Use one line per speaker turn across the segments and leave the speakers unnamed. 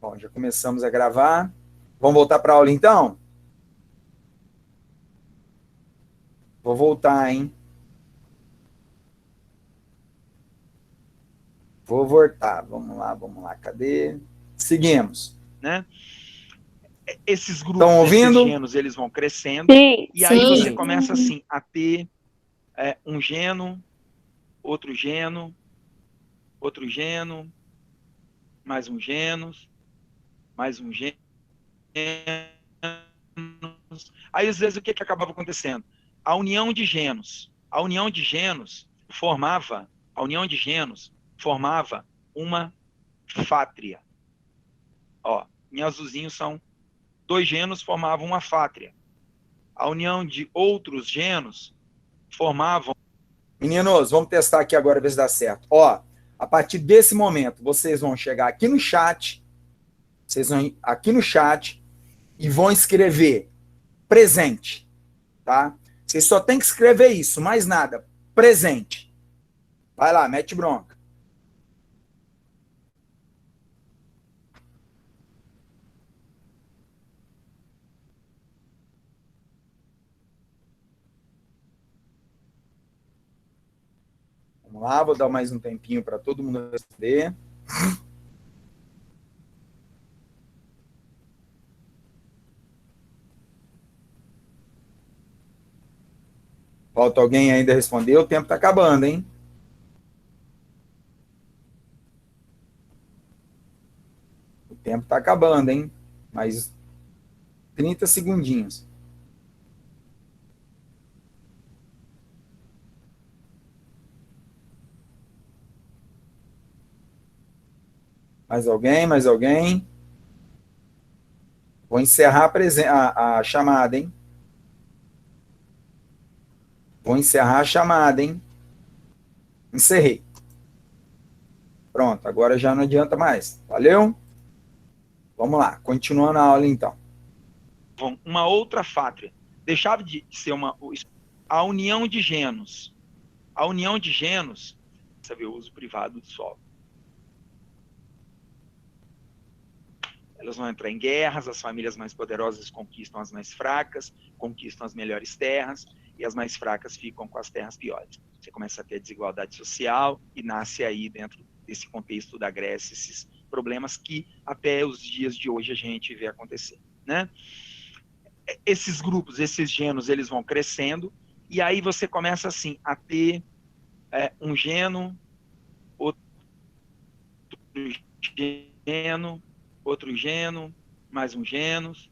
Bom, já começamos a gravar. Vamos voltar para a aula, então? Vou voltar, hein? Vou voltar. Vamos lá. Cadê? Seguimos.
Né? Esses grupos,
Estão ouvindo?
esses genos, eles vão crescendo.
Sim,
e aí
sim.
você começa assim a ter um geno, outro geno, mais um geno, mais um geno. Aí, às vezes, o que acabava acontecendo? A união de genos formava uma fátria. Ó, em azulzinho são 2 genos formavam uma fátria. A união de outros genos formavam...
Meninos, vamos testar aqui agora, ver se dá certo. Ó, a partir desse momento, vocês vão chegar aqui no chat, e vão escrever presente, tá? Vocês só tem que escrever isso, mais nada. Presente. Vai lá, mete bronca. Vamos lá, vou dar mais um tempinho para todo mundo responder. Falta alguém ainda responder, o tempo está acabando, hein? O tempo está acabando, hein? Mais 30 segundinhos. Mais alguém? Vou encerrar a chamada, hein? Encerrei. Pronto, agora já não adianta mais. Valeu? Vamos lá, continuando a aula, então.
Uma outra fátria. Deixava de ser a união de genos. Você vê o uso privado do solo. Elas vão entrar em guerras, as famílias mais poderosas conquistam as mais fracas, conquistam as melhores terras, e as mais fracas ficam com as terras piores. Você começa a ter desigualdade social, e nasce aí, dentro desse contexto da Grécia, esses problemas que até os dias de hoje a gente vê acontecer, né? Esses grupos, esses genos, eles vão crescendo, e aí você começa assim a ter um geno, outro geno, mais um genos.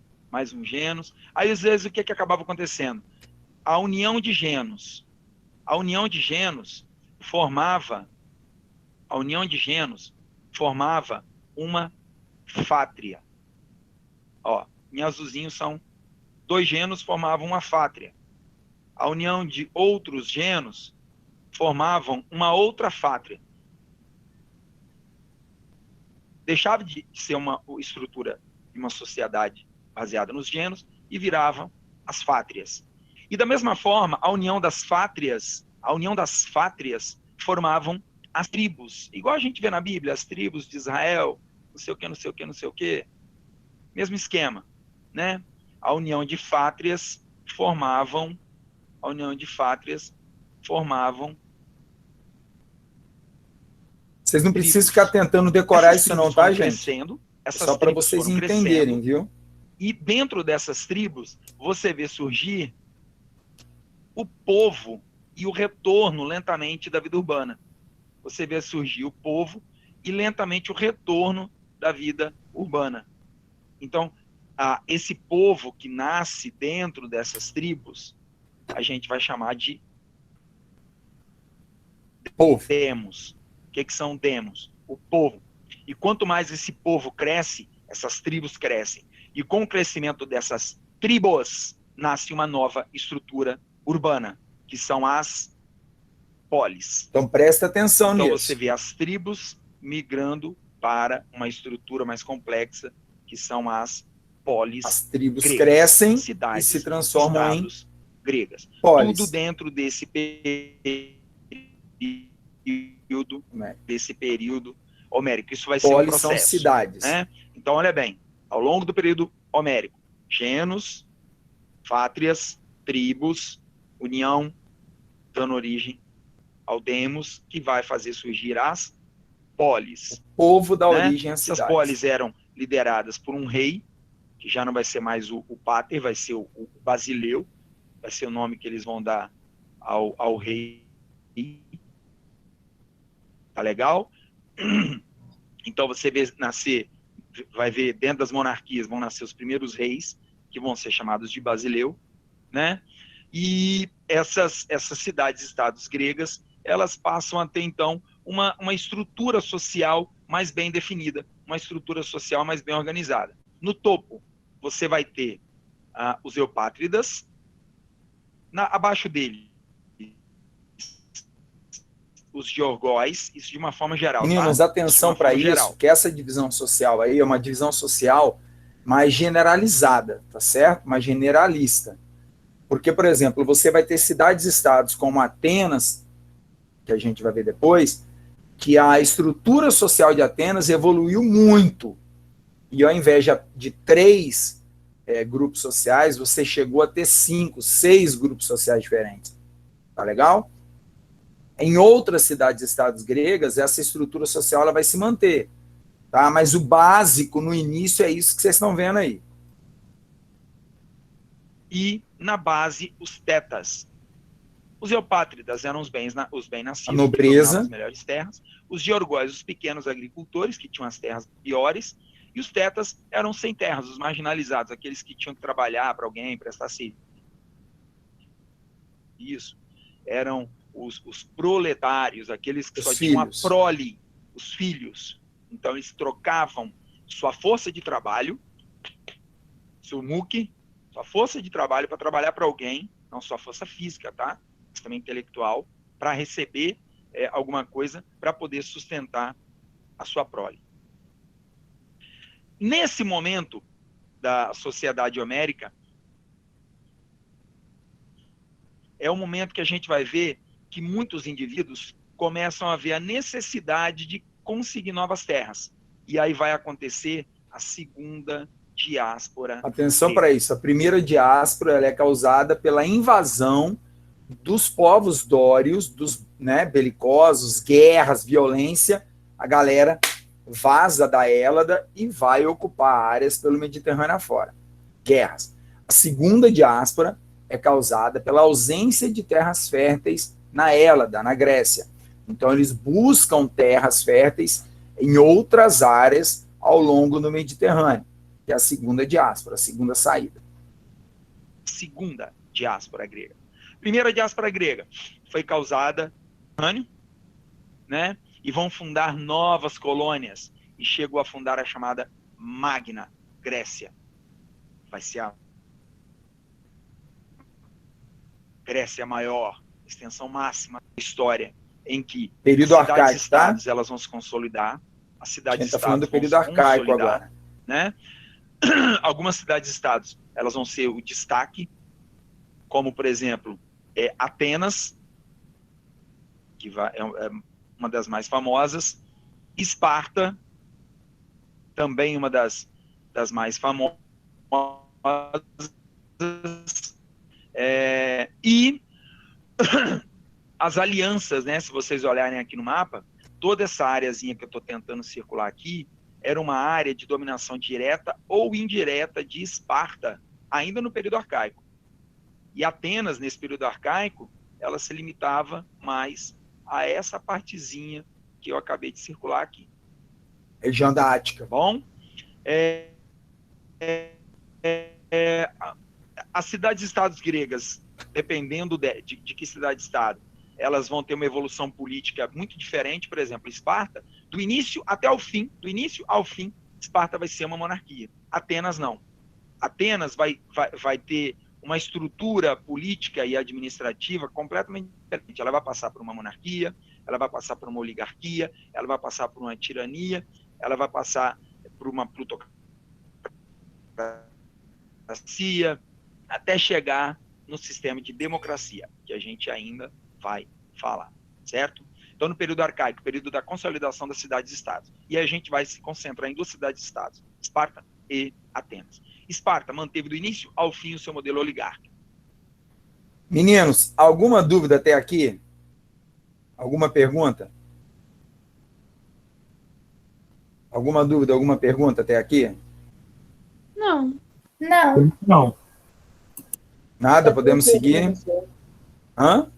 Aí, às vezes, o que acabava acontecendo? A união de genos formava uma fátria. Ó, em azulzinho são 2 genos formavam uma fátria. A união de outros genos formavam uma outra fátria. Deixava de ser uma estrutura de uma sociedade baseada nos genos e viravam as fátrias. E da mesma forma, a união das fátrias formavam as tribos. Igual a gente vê na Bíblia, as tribos de Israel, não sei o que. Mesmo esquema, né? A união de fátrias formavam
Vocês não precisam ficar tentando decorar isso não, tá, gente?
Só
para vocês entenderem, viu?
E dentro dessas tribos, você vê surgir o povo e o retorno lentamente da vida urbana. Você vê surgir o povo e lentamente o retorno da vida urbana. Então, esse povo que nasce dentro dessas tribos, a gente vai chamar de demos. O que são demos? O povo. E quanto mais esse povo cresce, essas tribos crescem. E com o crescimento dessas tribos, nasce uma nova estrutura urbana, que são as polis.
Então presta atenção nisso.
Então você vê as tribos migrando para uma estrutura mais complexa, que são as polis.
As tribos
gregas,
cidades,
e
se transformam em
gregas.
polis.
Tudo dentro desse período homérico. Isso vai ser um
Polis são
processo.
cidades.
Né? Então, olha bem, ao longo do período homérico, genos, pátrias, tribos, união, dando origem ao demos, que vai fazer surgir as polis.
O povo dá
né?
origem às
Essas
cidades.
polis eram lideradas por um rei, que já não vai ser mais o pater, vai ser o basileu, vai ser o nome que eles vão dar ao rei. Tá legal? Então você vai ver dentro das monarquias vão nascer os primeiros reis, que vão ser chamados de basileu, né? E essas cidades-estados gregas, elas passam a ter, então, uma estrutura social mais bem definida, uma estrutura social mais bem organizada. No topo, você vai ter os eupátridas, abaixo dele, os georgóis, isso de uma forma geral.
Meninos,
tá?
atenção para isso, geral. Que essa divisão social aí é uma divisão social mais generalizada, tá certo? Mais generalista. Porque, por exemplo, você vai ter cidades-estados como Atenas, que a gente vai ver depois, que a estrutura social de Atenas evoluiu muito. E ao invés de 3 grupos sociais, você chegou a ter 5, 6 grupos sociais diferentes. Tá legal? Em outras cidades-estados gregas, essa estrutura social ela vai se manter. Tá? Mas o básico, no início, é isso que vocês estão vendo aí.
E, na base, os tetas. Os eupátridas eram os bem-nascidos,
a nobreza,
as melhores terras. Os georgóis, os pequenos agricultores, que tinham as terras piores. E os tetas eram sem terras, os marginalizados, aqueles que tinham que trabalhar para alguém, prestar serviço. Isso. Eram os proletários, aqueles que só tinham a prole, os filhos. Então, eles trocavam sua força de trabalho, seu muque, sua força de trabalho para trabalhar para alguém, não sua força física, tá? Mas também intelectual, para receber alguma coisa para poder sustentar a sua prole. Nesse momento da sociedade homérica, é o momento que a gente vai ver que muitos indivíduos começam a ver a necessidade de conseguir novas terras. E aí vai acontecer a segunda diáspora.
Atenção para isso. A primeira diáspora ela é causada pela invasão dos povos dórios, dos belicosos, guerras, violência. A galera vaza da Hélada e vai ocupar áreas pelo Mediterrâneo afora. Guerras. A segunda diáspora é causada pela ausência de terras férteis na Hélada, na Grécia. Então, eles buscam terras férteis em outras áreas ao longo do Mediterrâneo, que é a segunda diáspora, a segunda saída.
Segunda diáspora grega. Primeira diáspora grega foi causada no né? E vão fundar novas colônias. E chegou a fundar a chamada Magna Grécia. Vai ser a Grécia maior, extensão máxima da história, em que
período
as cidades-estados
tá?
elas vão se consolidar, as cidades-estados
tá falando do período arcaico agora,
né? Algumas cidades-estados elas vão ser o destaque, como por exemplo Atenas, que é uma das mais famosas, Esparta, também uma das mais famosas, e as alianças, né? Se vocês olharem aqui no mapa, toda essa áreazinha que eu estou tentando circular aqui era uma área de dominação direta ou indireta de Esparta, ainda no período arcaico. E Atenas, nesse período arcaico, ela se limitava mais a essa partezinha que eu acabei de circular aqui.
Região da Ática.
Bom? As cidades-estados gregas, dependendo de que cidade-estado, elas vão ter uma evolução política muito diferente. Por exemplo, Esparta, do início ao fim, Esparta vai ser uma monarquia. Atenas não. Atenas vai ter uma estrutura política e administrativa completamente diferente. Ela vai passar por uma monarquia, ela vai passar por uma oligarquia, ela vai passar por uma tirania, ela vai passar por uma plutocracia, até chegar no sistema de democracia, que a gente ainda vai falar, certo? Então, no período arcaico, período da consolidação das cidades-estados. E aí a gente vai se concentrar em duas cidades-estados, Esparta e Atenas. Esparta manteve do início ao fim o seu modelo oligárquico.
Meninos, alguma dúvida até aqui? Alguma pergunta? Alguma dúvida, alguma pergunta até aqui?
Não.
Não.
Nada? Podemos seguir? Hã?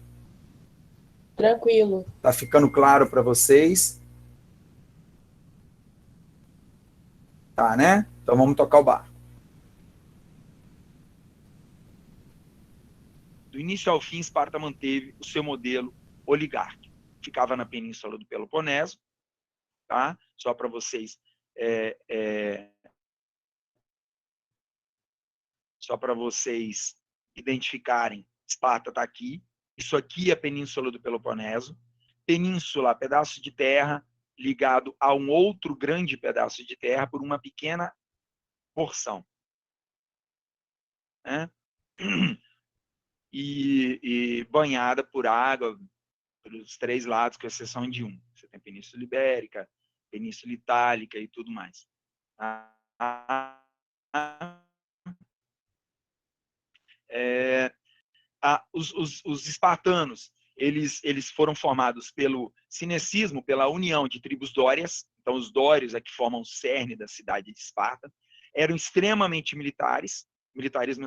Tranquilo.
Tá ficando claro para vocês? Tá, né? Então vamos tocar o barco.
Do início ao fim, Esparta manteve o seu modelo oligárquico. Ficava na península do Peloponeso, tá? Só para vocês identificarem, Esparta está aqui. Isso aqui é a península do Peloponeso. Península, pedaço de terra ligado a um outro grande pedaço de terra por uma pequena porção, né? E banhada por água pelos três lados, com exceção de um. Você tem a Península Ibérica, Península Itálica e tudo mais. Os espartanos, eles foram formados pelo cinecismo, pela união de tribos dórias. Então, os dórios é que formam o cerne da cidade de Esparta. Eram extremamente militares, militarismo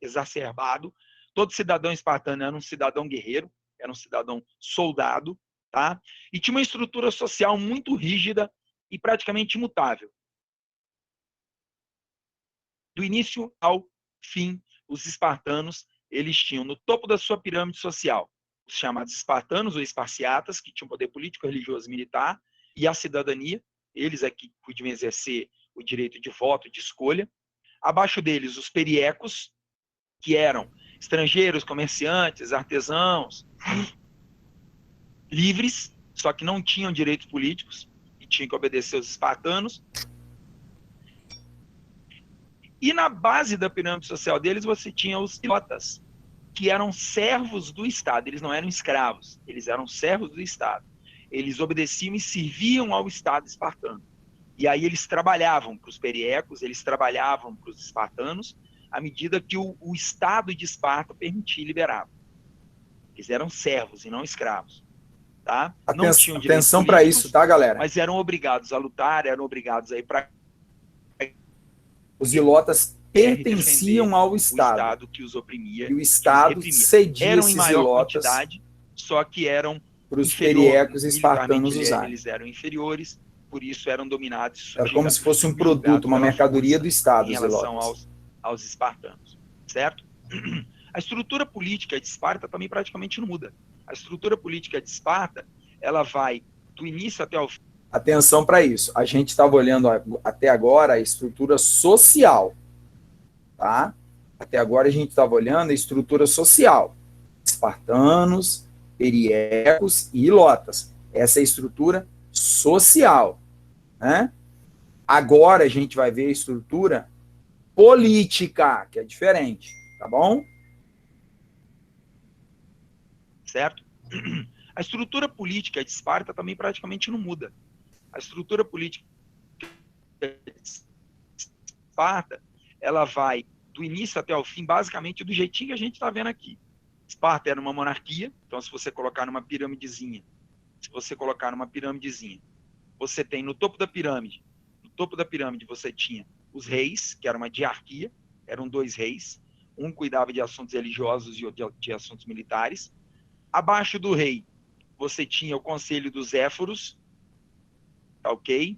exacerbado. Todo cidadão espartano era um cidadão guerreiro, era um cidadão soldado, tá? E tinha uma estrutura social muito rígida e praticamente imutável. Do início ao fim, os espartanos, eles tinham no topo da sua pirâmide social os chamados espartanos ou esparciatas, que tinham poder político, religioso e militar, e a cidadania, eles aqui podiam exercer o direito de voto, de escolha. Abaixo deles, os periecos, que eram estrangeiros, comerciantes, artesãos, livres, só que não tinham direitos políticos e tinham que obedecer aos espartanos. E na base da pirâmide social deles, você tinha os ilotas, que eram servos do Estado. Eles não eram escravos, eles eram servos do Estado. Eles obedeciam e serviam ao Estado espartano. E aí eles trabalhavam para os periecos, eles trabalhavam para os espartanos, à medida que o Estado de Esparta permitia e liberava. Eles eram servos e não escravos. Tá? Não tinham
atenção para isso, tá, galera?
Mas eram obrigados a lutar, eram obrigados a ir para...
Os ilotas pertenciam ao
o
Estado.
Estado que os oprimia.
E o Estado cedia
eram
esses
em maior
ilotas
quantidade, só que eram
para os periecos e espartanos usarem.
Eles eram inferiores, por isso eram dominados.
Era como se fosse um produto, uma mercadoria do Estado,
em
os
relação
ilotas.
aos espartanos, certo? A estrutura política de Esparta também praticamente não muda. A estrutura política de Esparta, ela vai do início até o fim.
Atenção para isso. A gente estava olhando até agora a estrutura social, tá? Até agora a gente estava olhando a estrutura social. Espartanos, periecos e ilotas. Essa é a estrutura social, né? Agora a gente vai ver a estrutura política, que é diferente, tá bom?
Certo? A estrutura política de Esparta também praticamente não muda. A estrutura política de Esparta, ela vai do início até o fim, basicamente do jeitinho que a gente está vendo aqui. Esparta era uma monarquia, então se você colocar numa piramidezinha, você tem no topo da pirâmide você tinha os reis, que era uma diarquia, eram dois reis, um cuidava de assuntos religiosos e outro de assuntos militares. Abaixo do rei, você tinha o conselho dos éforos, ok?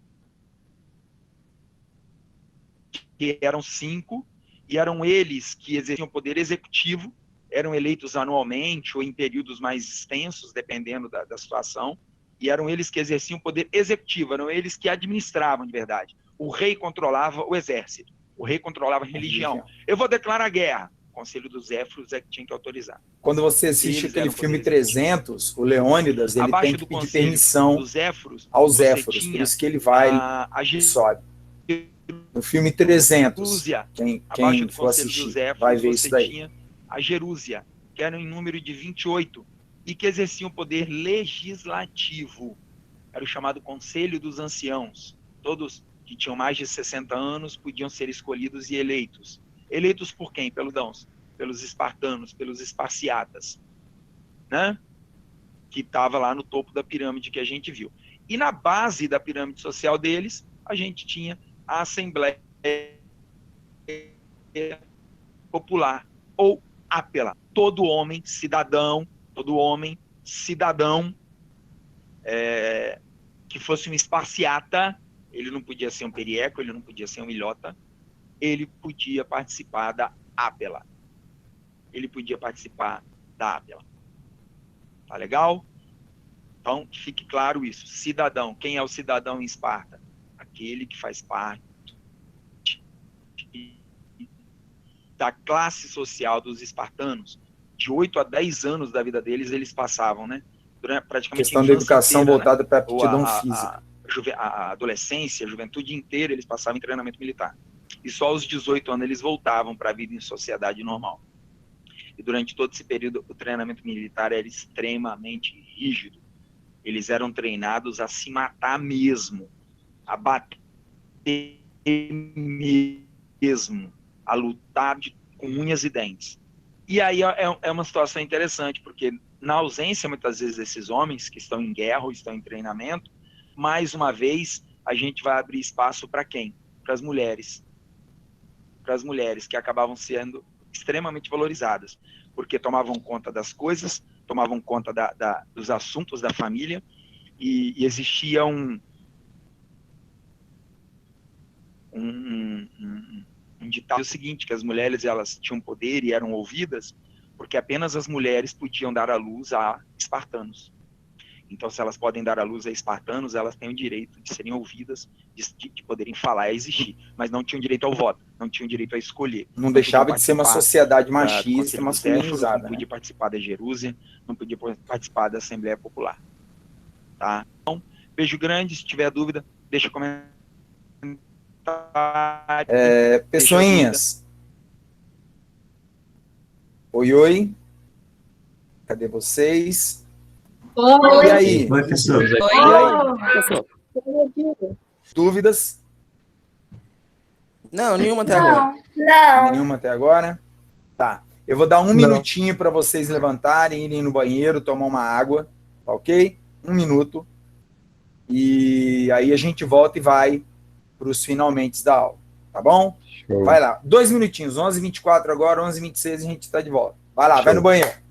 Que eram 5, e eram eles que exerciam o poder executivo, eram eleitos anualmente ou em períodos mais extensos, dependendo da situação, e eram eles que exerciam o poder executivo, eram eles que administravam de verdade. O rei controlava o exército, o rei controlava a religião. Eu vou declarar guerra. O conselho dos éforos é que tinha que autorizar.
Quando você assiste aquele filme 300, o Leônidas, ele tem que pedir permissão aos éforos, por isso que ele vai e sobe. No filme 300, quem for assistir, vai ver isso daí.
Tinha a Jerúsia, que era em número de 28, e que exerciam poder legislativo. Era o chamado Conselho dos Anciãos. Todos que tinham mais de 60 anos podiam ser escolhidos e eleitos. Eleitos por quem? Pelos espartanos, pelos esparciatas, né? Que estava lá no topo da pirâmide que a gente viu. E na base da pirâmide social deles, a gente tinha a Assembleia Popular, ou APELA. Todo homem cidadão que fosse um esparciata, ele não podia ser um perieco, ele não podia ser um ilhota, ele podia participar da APELA. Ele podia participar da APELA. Tá legal? Então, fique claro isso. Cidadão. Quem é o cidadão em Esparta? Aquele que faz parte da classe social dos espartanos. De 8 a 10 anos da vida deles, eles passavam, né? Durante praticamente
Questão
a
da
infância
educação
inteira,
voltada
né?
para a
Ou
aptidão física.
a adolescência, a juventude inteira, eles passavam em treinamento militar. E só aos 18 anos eles voltavam para a vida em sociedade normal. E durante todo esse período, o treinamento militar era extremamente rígido. Eles eram treinados a se matar mesmo, a bater mesmo, a lutar com unhas e dentes. E aí é uma situação interessante, porque na ausência, muitas vezes, desses homens que estão em guerra ou estão em treinamento, mais uma vez, a gente vai abrir espaço para quem? Para as mulheres. Para as mulheres, que acabavam sendo extremamente valorizadas, porque tomavam conta das coisas, tomavam conta dos assuntos da família, e existia um ditado o seguinte, que as mulheres elas tinham poder e eram ouvidas, porque apenas as mulheres podiam dar à luz a espartanos. Então, se elas podem dar à luz a espartanos, elas têm o direito de serem ouvidas, de poderem falar e existir, mas não tinham direito ao voto, não tinham direito a escolher.
Não deixava de ser uma sociedade
do
machista e
Conselho dos Éforos,
masculinizada,
não podia
né?
participar da Jerúsia, não podia participar da Assembleia Popular. Tá? Então, beijo grande, se tiver dúvida, deixa comentário.
Pessoinhas. Oi, oi. Cadê vocês?
Oi.
E aí?
Oi, professor.
E aí?
Professor.
Dúvidas?
Não, nenhuma até agora.
Nenhuma até agora? Tá. Eu vou dar um
Não.
minutinho para vocês levantarem, irem no banheiro, tomar uma água, tá ok? 1 minuto. E aí a gente volta e vai para os finalmente da aula, tá bom?
Show.
Vai lá. 2 minutinhos. 11h24 agora, 11h26 a gente está de volta. Vai lá, vai no banheiro.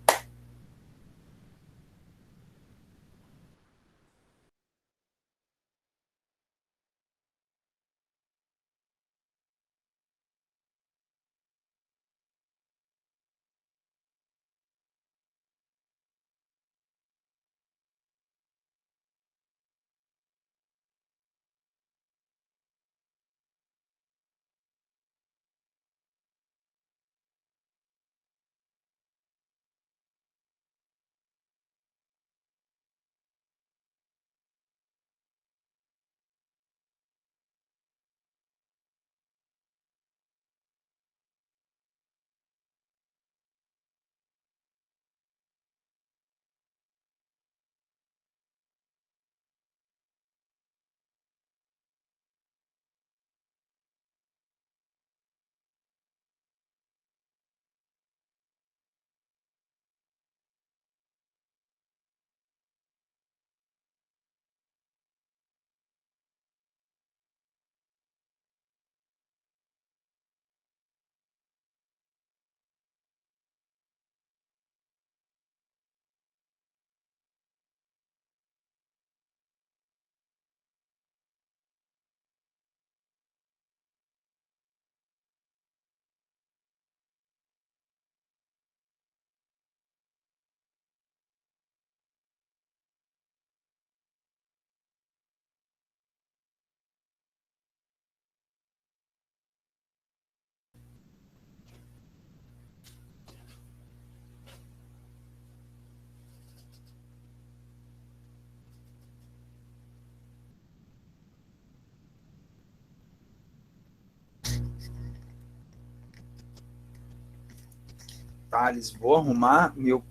Thales, vou arrumar meu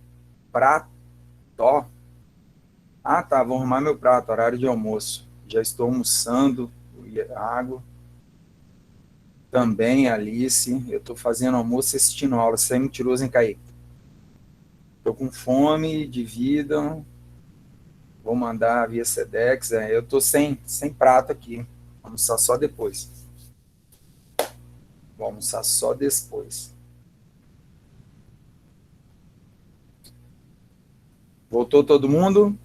prato Tó. Ah, tá, vou arrumar meu prato, horário de almoço. Já estou almoçando, água. Também, Alice, eu estou fazendo almoço e assistindo aula. Você é mentiroso, hein, Kaique? Estou com fome de vida. Vou mandar via Sedex. Eu estou sem prato aqui. Vou almoçar só depois. Vou almoçar só depois. Voltou todo mundo?